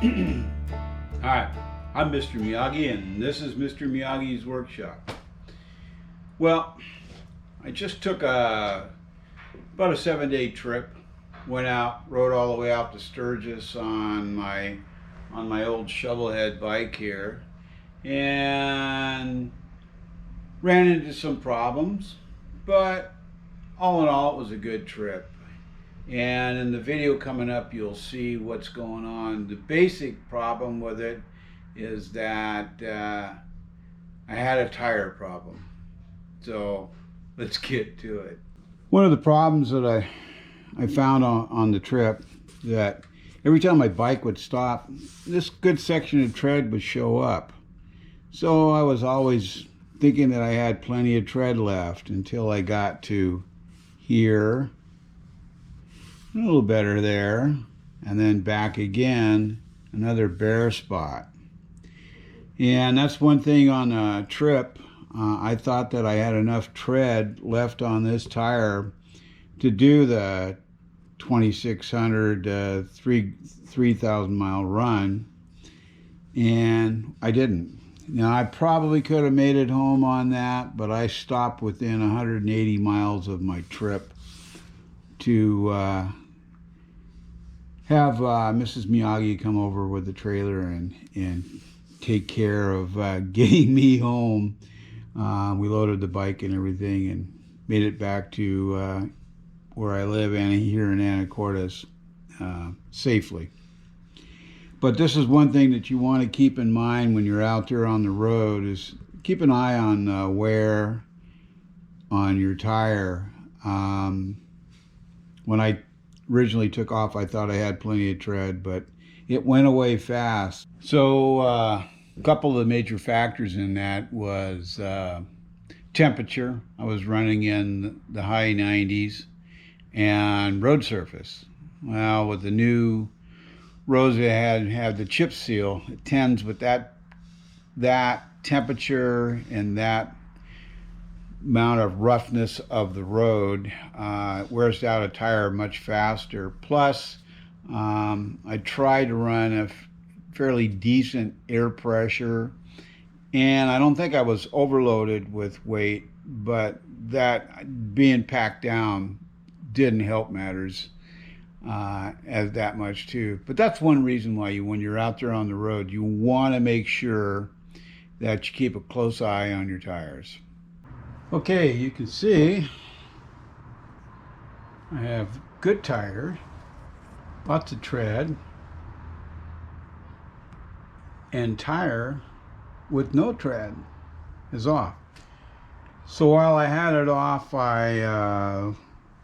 Hi, I'm Mr. Miyagi, and this is Mr. Miyagi's Workshop. Well, I just took about a 7-day trip. Went out, rode all the way out to Sturgis on my old shovelhead bike here, and ran into some problems, but all in all, it was a good trip. And in the video coming up, you'll see what's going on. The basic problem with it is that I had a tire problem. So let's get to it. One of the problems that I found on the trip, that every time my bike would stop, this good section of tread would show up. So I was always thinking that I had plenty of tread left until I got to here. A little better there, and then back again, another bare spot. And that's one thing on a trip. I thought that I had enough tread left on this tire to do the 2,600 3,000 mile run, and I didn't. Now, I probably could have made it home on that, but I stopped within 180 miles of my trip to have Mrs. Miyagi come over with the trailer and take care of getting me home. We loaded the bike and everything and made it back to where I live here in Anacortes safely. But this is one thing that you want to keep in mind when you're out there on the road, is keep an eye on wear on your tire. When I originally took off, I thought I had plenty of tread, but it went away fast. So a couple of the major factors in that was temperature. I was running in the high 90s, and road surface. Well, with the new roads that had the chip seal, it tends with that temperature and that amount of roughness of the road, wears out a tire much faster. Plus, I tried to run a fairly decent air pressure, and I don't think I was overloaded with weight, but that being packed down didn't help matters as that much too. But that's one reason why when you're out there on the road, you want to make sure that you keep a close eye on your tires. Okay, you can see I have good tire, lots of tread, and tire with no tread is off. So while I had it off, I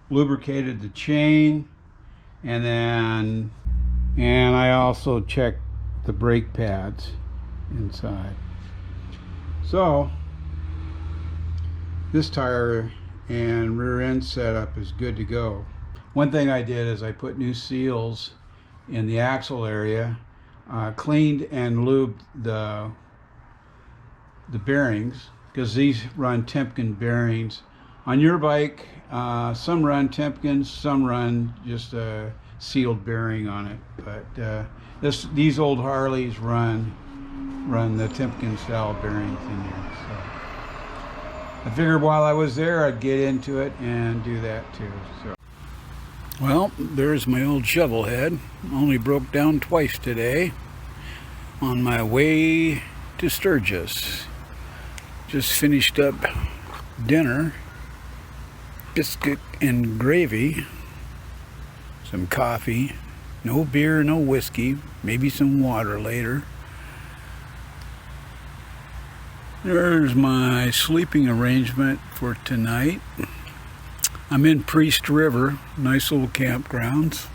lubricated the chain, and I also checked the brake pads inside. So this tire and rear end setup is good to go. One thing I did is I put new seals in the axle area, cleaned and lubed the bearings, because these run Timken bearings. On your bike, some run Timkens, some run just a sealed bearing on it. But these old Harleys run the Timken style bearings in here. So I figured while I was there, I'd get into it and do that too. So, well, there's my old shovel head. Only broke down twice today on my way to Sturgis. Just finished up dinner, biscuit and gravy, some coffee, no beer, no whiskey, maybe some water later. There's my sleeping arrangement for tonight. I'm in Priest River, nice little campgrounds.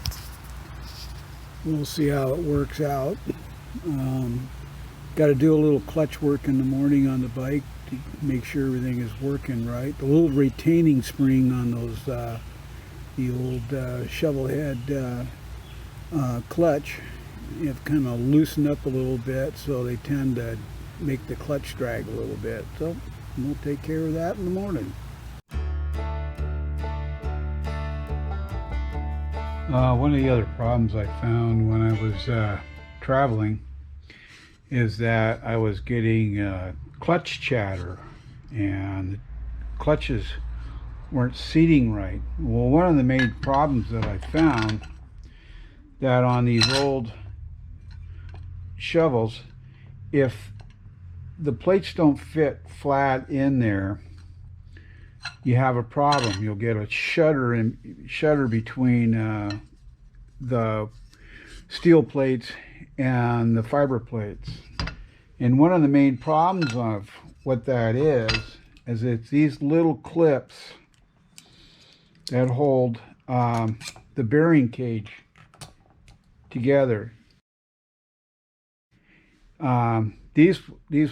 We'll see how it works out. Got to do a little clutch work in the morning on the bike to make sure everything is working right. The little retaining spring on those, the old shovel head clutch, have kind of loosened up a little bit, so they tend to make the clutch drag a little bit. So we'll take care of that in the morning. One of the other problems I found when I was traveling is that I was getting clutch chatter, and the clutches weren't seating right. Well, one of the main problems that I found, that on these old shovels, if the plates don't fit flat in there, you have a problem. You'll get a shudder between the steel plates and the fiber plates. And one of the main problems of what that is it's these little clips that hold the bearing cage together. These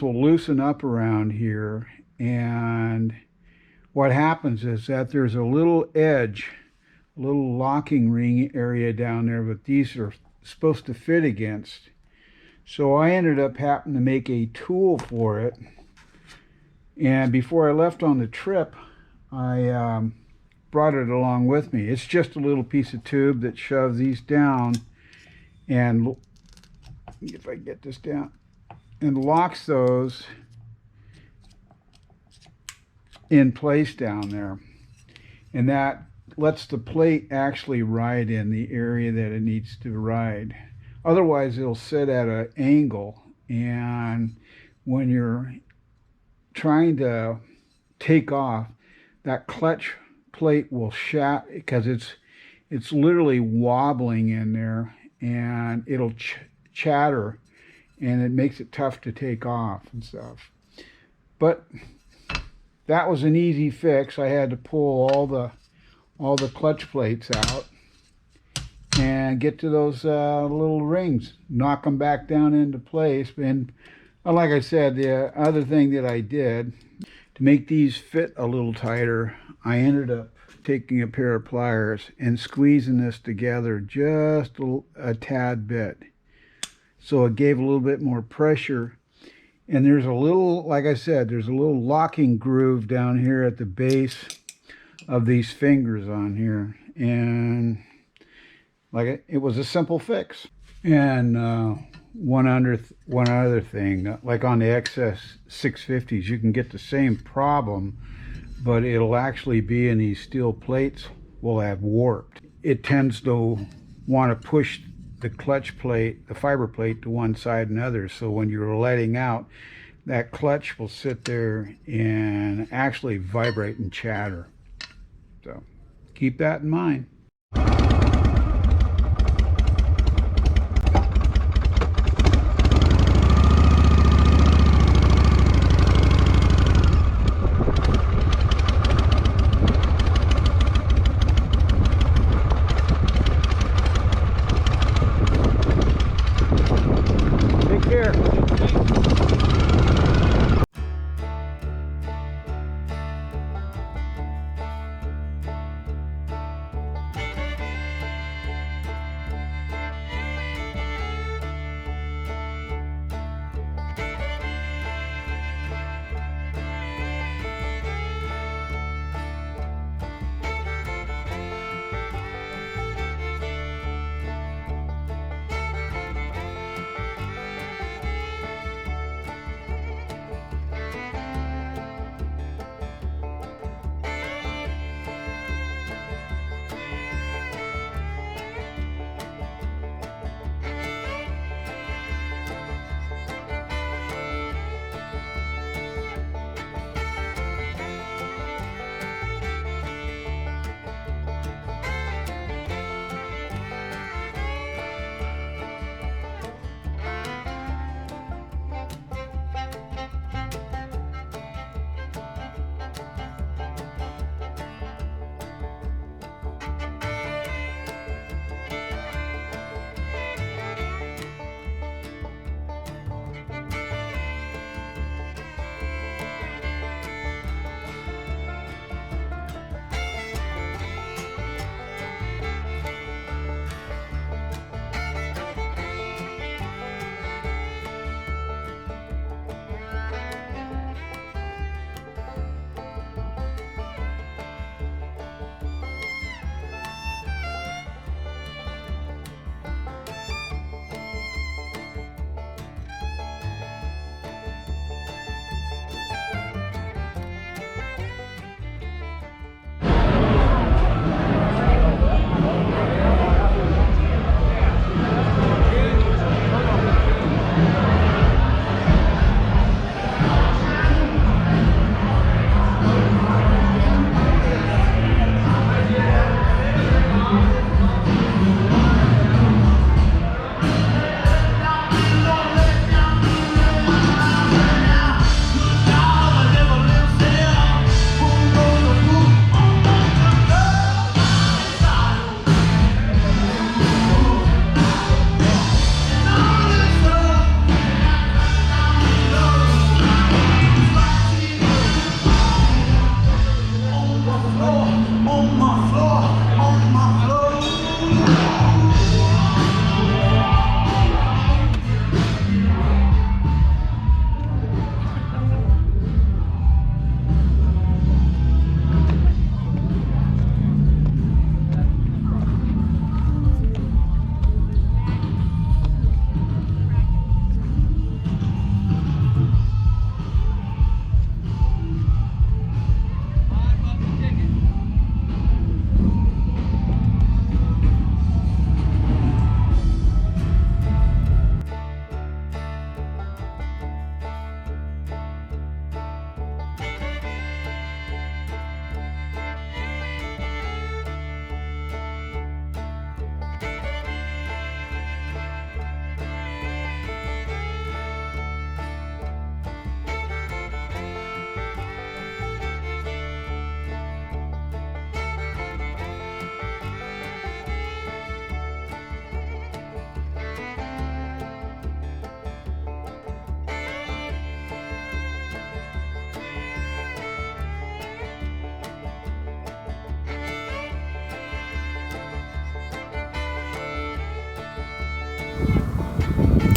will loosen up around here, and what happens is that there's a little edge, a little locking ring area down there, but these are supposed to fit against. So I ended up having to make a tool for it, and before I left on the trip, I brought it along with me. It's just a little piece of tube that shoves these down, and if I get this down, and locks those in place down there, and that lets the plate actually ride in the area that it needs to ride. Otherwise it'll sit at an angle, and when you're trying to take off, that clutch plate will shatter because it's literally wobbling in there, and it'll chatter, and it makes it tough to take off and stuff. But that was an easy fix. I had to pull all the clutch plates out and get to those little rings, knock them back down into place. And like I said, the other thing that I did to make these fit a little tighter, I ended up taking a pair of pliers and squeezing this together just a tad bit, so it gave a little bit more pressure. And there's a little, like I said, there's a little locking groove down here at the base of these fingers on here, and like it was a simple fix. And one other thing, like on the XS 650s, you can get the same problem, but it'll actually be in these steel plates will have warped. It tends to want to push the clutch plate, the fiber plate, to one side and other. So when you're letting out, that clutch will sit there and actually vibrate and chatter. So keep that in mind.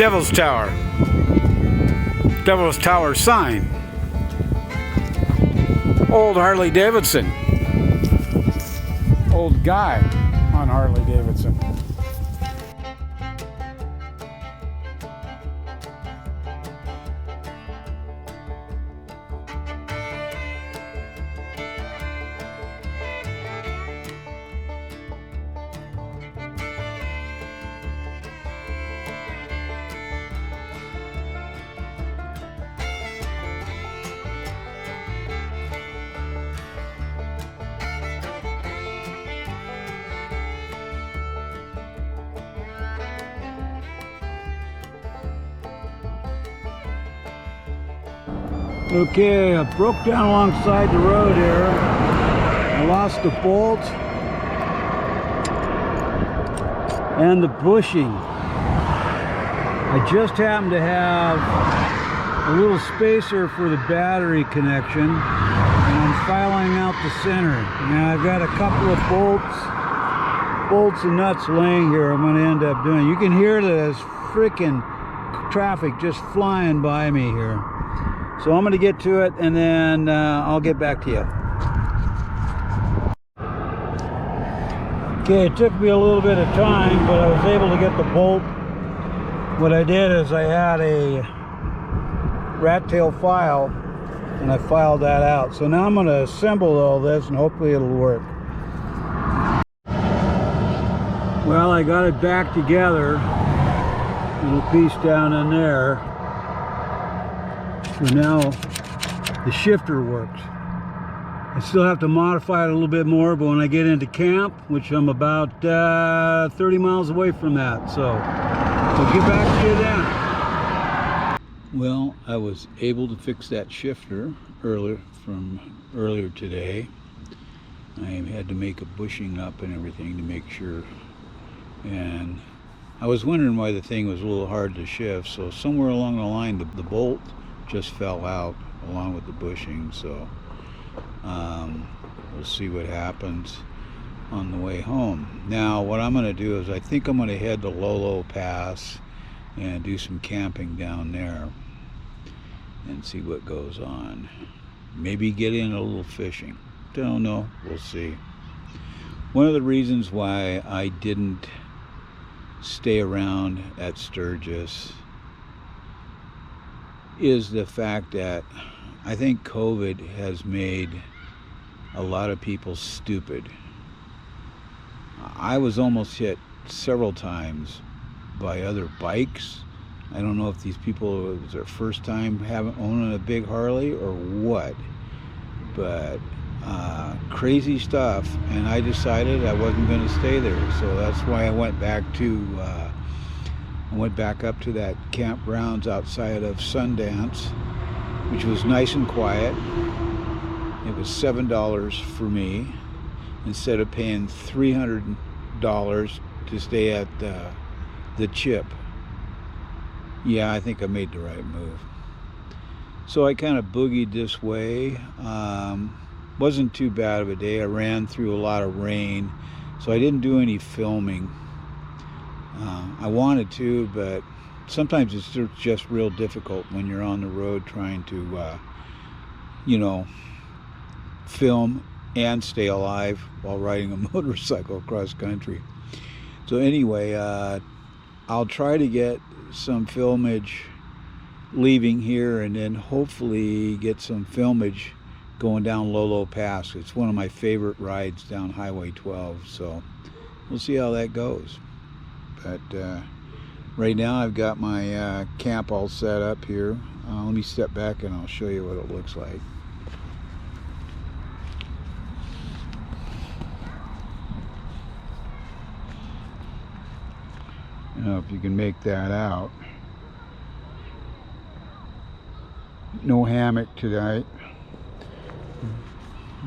Devil's Tower. Devil's Tower sign. Old Harley Davidson. Old guy on Harley Davidson. Okay, I broke down alongside the road here. I lost the bolt and the bushing. I just happened to have a little spacer for the battery connection, and I'm filing out the center. Now I've got a couple of bolts and nuts laying here. I'm going to end up doing. You can hear this freaking traffic just flying by me here. So I'm going to get to it, and then I'll get back to you. Okay, it took me a little bit of time, but I was able to get the bolt. What I did is I had a rat tail file, and I filed that out. So now I'm going to assemble all this, and hopefully it'll work. Well, I got it back together. Little piece down in there. So now the shifter works. I still have to modify it a little bit more, but when I get into camp, which I'm about 30 miles away from that, so we'll get back to you then. Well, I was able to fix that shifter earlier today. I had to make a bushing up and everything to make sure, and I was wondering why the thing was a little hard to shift, so somewhere along the line the bolt just fell out along with the bushing, so we'll see what happens on the way home. Now what I'm going to do is I think I'm going to head to Lolo Pass and do some camping down there and see what goes on. Maybe get in a little fishing. Don't know, we'll see. One of the reasons why I didn't stay around at Sturgis is the fact that I think COVID has made a lot of people stupid. I was almost hit several times by other bikes. I don't know if these people, it was their first time owning a big Harley or what, but crazy stuff, and I decided I wasn't going to stay there, so that's why I went back up to that campgrounds outside of Sundance, which was nice and quiet. It was $7 for me instead of paying $300 to stay at the Chip. Yeah, I think I made the right move. So I kind of boogied this way. Wasn't too bad of a day. I ran through a lot of rain, so I didn't do any filming. I wanted to, but sometimes it's just real difficult when you're on the road trying to, film and stay alive while riding a motorcycle across country. So anyway, I'll try to get some filmage leaving here, and then hopefully get some filmage going down Lolo Pass. It's one of my favorite rides down Highway 12, so we'll see how that goes. But right now I've got my camp all set up here. Let me step back and I'll show you what it looks like. Now, if you can make that out. No hammock tonight.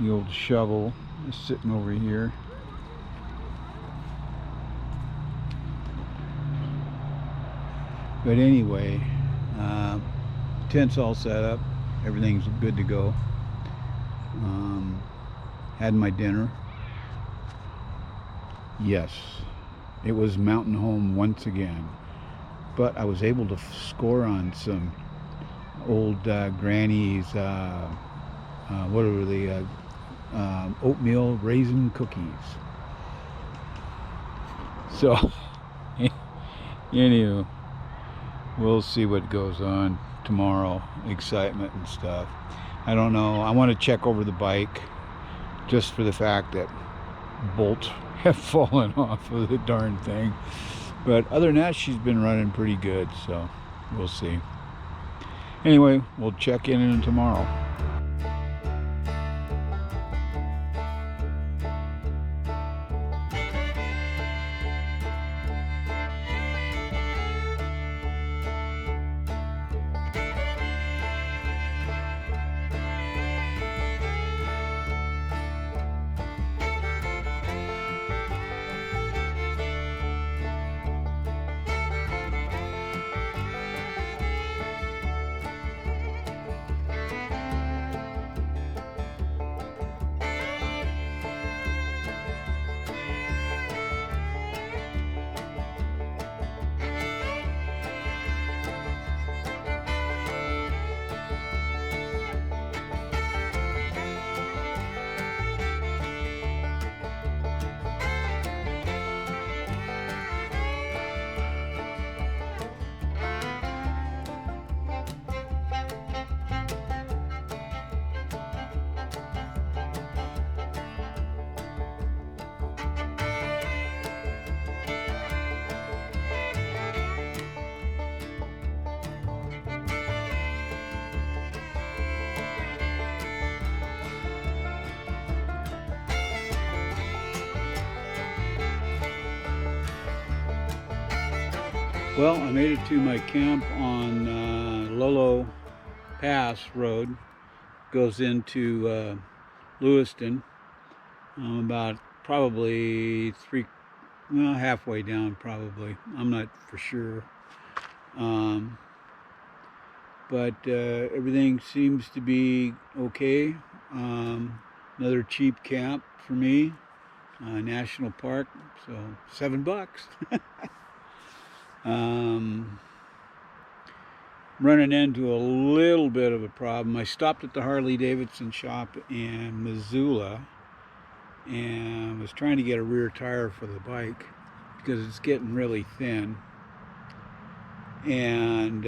The old shovel is sitting over here. But anyway, tent's all set up. Everything's good to go. Had my dinner. Yes, it was mountain home once again. but I was able to score on some old granny's, what were the oatmeal raisin cookies. So, anyway, we'll see what goes on tomorrow. Excitement and stuff. I don't know. I want to check over the bike just for the fact that bolts have fallen off of the darn thing. But other than that, she's been running pretty good, so we'll see. Anyway, we'll check in tomorrow. Well, I made it to my camp on Lolo Pass Road. Goes into Lewiston. I'm about probably halfway down probably. I'm not for sure. But everything seems to be okay. Another cheap camp for me. National Park, so $7. Running into a little bit of a problem. I stopped at the Harley Davidson shop in Missoula and was trying to get a rear tire for the bike because it's getting really thin, and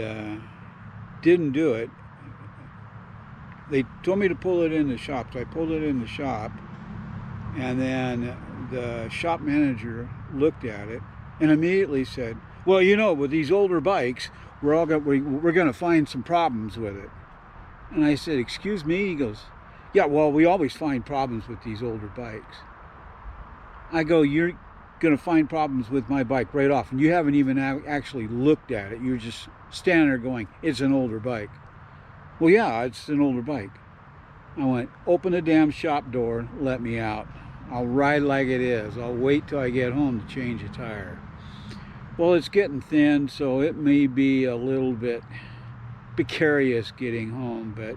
didn't do it. They told me to pull it in the shop, so I pulled it in the shop, and then the shop manager looked at it and immediately said, well, you know, with these older bikes, we're going to find some problems with it. And I said, excuse me? He goes, yeah, well, we always find problems with these older bikes. I go, you're going to find problems with my bike right off, and you haven't even actually looked at it. You're just standing there going, it's an older bike. Well, yeah, it's an older bike. I went, open the damn shop door, let me out. I'll ride like it is. I'll wait till I get home to change a tire. Well, it's getting thin, so it may be a little bit precarious getting home, but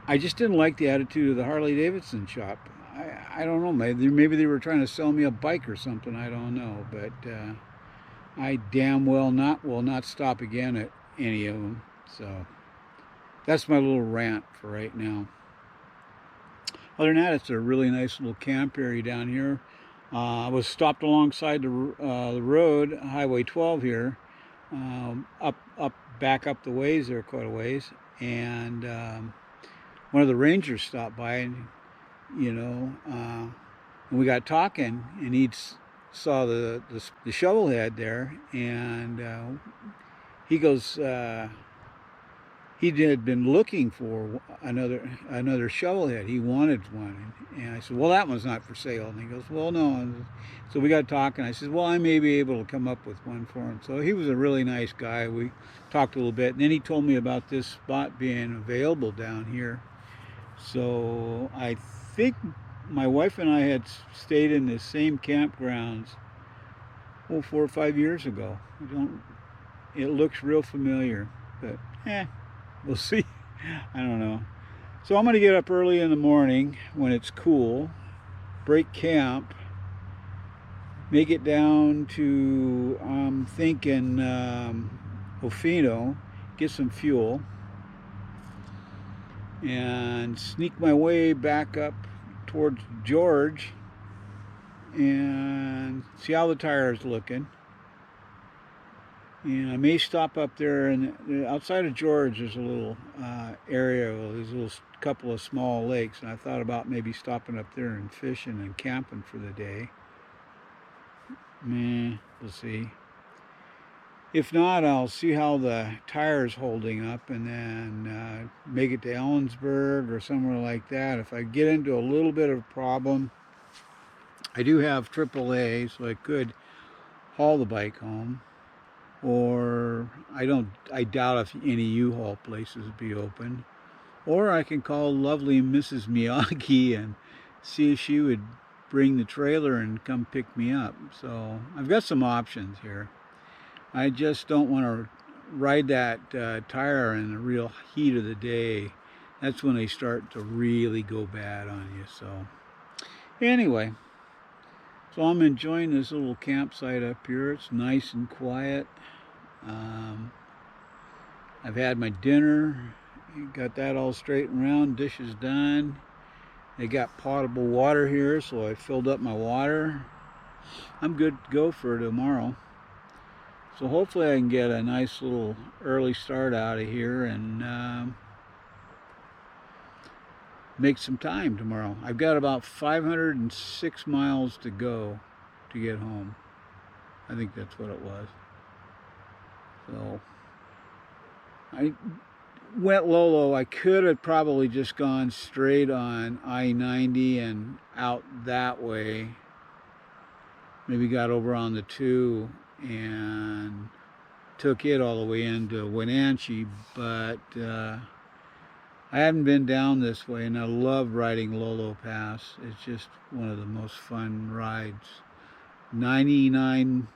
I just didn't like the attitude of the Harley Davidson shop. I don't know, maybe they were trying to sell me a bike or something, I don't know, but I damn well will not stop again at any of them. So that's my little rant for right now. Other than that, it's a really nice little camp area down here. I was stopped alongside the road, Highway 12 here, back up the ways there quite a ways, and one of the rangers stopped by, and and we got talking, and he saw the shovel head there, and he goes, he had been looking for another shovel head. He wanted one, and I said, well, that one's not for sale. And he goes, well, no. So we got talking. I said, well, I may be able to come up with one for him. So he was a really nice guy. We talked a little bit, and then he told me about this spot being available down here. So I think my wife and I had stayed in the same campgrounds 4 or 5 years ago. It looks real familiar, but we'll see. I don't know. So I'm going to get up early in the morning when it's cool, break camp, make it down to, I'm thinking, Ofino, get some fuel, and sneak my way back up towards George and see how the tire's looking. And I may stop up there, and outside of George there's a little area, there's a little couple of small lakes, and I thought about maybe stopping up there and fishing and camping for the day. We'll see. If not, I'll see how the tire's holding up, and then make it to Ellensburg or somewhere like that. If I get into a little bit of a problem, I do have AAA, so I could haul the bike home. Or I doubt if any U-Haul places would be open. Or I can call lovely Mrs. Miyagi and see if she would bring the trailer and come pick me up. So I've got some options here. I just don't want to ride that tire in the real heat of the day. That's when they start to really go bad on you. So anyway, so I'm enjoying this little campsite up here. It's nice and quiet. I've had my dinner, got that all straightened around, dishes done. They got potable water here, so I filled up my water. I'm good to go for tomorrow. So hopefully I can get a nice little early start out of here and make some time tomorrow. I've got about 506 miles to go to get home. I think that's what it was. So I went low. I could have probably just gone straight on I-90 and out that way. Maybe got over on the 2 and took it all the way into Wenatchee, but I haven't been down this way, and I love riding Lolo Pass. It's just one of the most fun rides. 99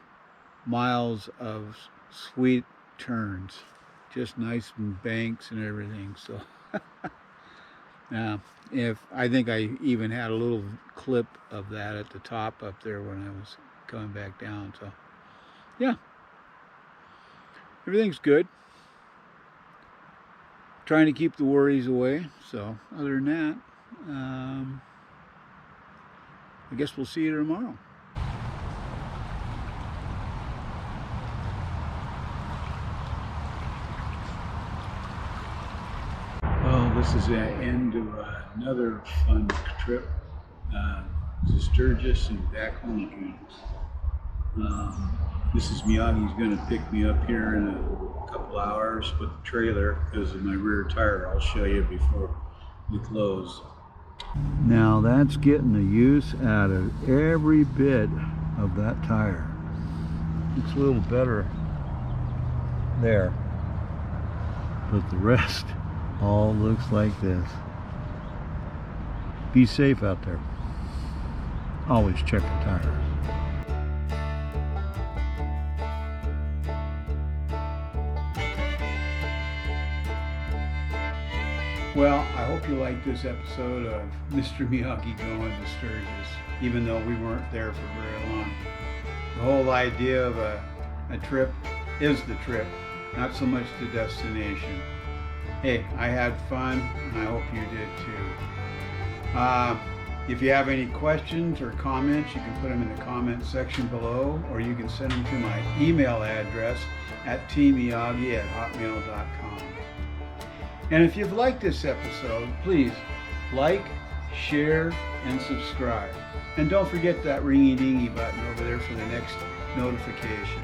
miles of sweet turns, just nice and banks and everything. So I think I even had a little clip of that at the top up there when I was coming back down. So yeah, everything's good. Trying to keep the worries away. So other than that, I guess we'll see you tomorrow. Well, this is the end of another fun trip to Sturgis and back home again. Mrs. Miyagi's going to pick me up here in a couple hours with the trailer because of my rear tire. I'll show you before we close. Now that's getting the use out of every bit of that tire. It's a little better there, but the rest all looks like this. Be safe out there. Always check the tires. Well, I hope you liked this episode of Mr. Miyagi going to Sturgis, even though we weren't there for very long. The whole idea of a trip is the trip, not so much the destination. Hey, I had fun, and I hope you did too. If you have any questions or comments, you can put them in the comment section below, or you can send them to my email address at tmiyagi@hotmail.com. And if you've liked this episode, please like, share, and subscribe. And don't forget that ringy-dingy button over there for the next notification.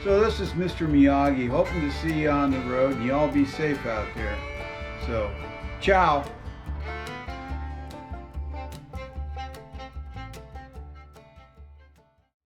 So this is Mr. Miyagi, hoping to see you on the road, and you all be safe out there. So, ciao.